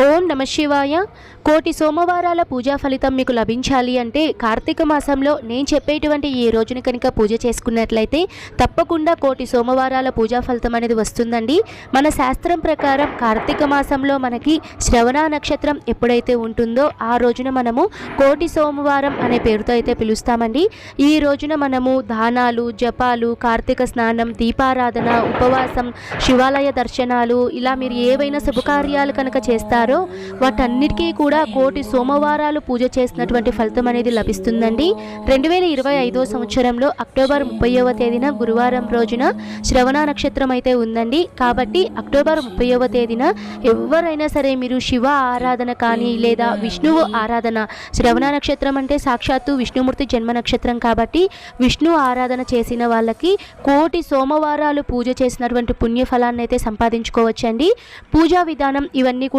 ఓం నమ శివాయ. కోటి సోమవారాల పూజా ఫలితం మీకు లభించాలి అంటే కార్తీక మాసంలో నేను చెప్పేటువంటి ఈ రోజుని కనుక పూజ చేసుకున్నట్లయితే తప్పకుండా కోటి సోమవారాల పూజా ఫలితం అనేది వస్తుందండి. మన శాస్త్రం ప్రకారం కార్తీక మాసంలో మనకి శ్రవణ నక్షత్రం ఎప్పుడైతే ఉంటుందో ఆ రోజున మనము కోటి సోమవారం అనే పేరుతో అయితే పిలుస్తామండి. ఈ రోజున మనము దానాలు, జపాలు, కార్తీక స్నానం, దీపారాధన, ఉపవాసం, శివాలయ దర్శనాలు, ఇలా మీరు ఏవైనా శుభకార్యాలు కనుక చేస్తారో వాటన్నిటికీ కూడా కోటి సోమవారాలు పూజ చేసినటువంటి ఫలితం అనేది లభిస్తుందండి. 2025 సంవత్సరంలో అక్టోబర్ 30వ తేదీన గురువారం రోజున శ్రవణ నక్షత్రం అయితే ఉందండి. కాబట్టి అక్టోబర్ 30వ తేదీన ఎవరైనా సరే మీరు శివ ఆరాధన కానీ లేదా విష్ణువు ఆరాధన, శ్రవణ నక్షత్రం అంటే సాక్షాత్తు విష్ణుమూర్తి జన్మ నక్షత్రం కాబట్టి విష్ణు ఆరాధన చేసిన వాళ్ళకి కోటి సోమవారాలు పూజ చేసినటువంటి పుణ్యఫలాన్ని అయితే సంపాదించుకోవచ్చండి. పూజా విధానం ఇవన్నీ కూడా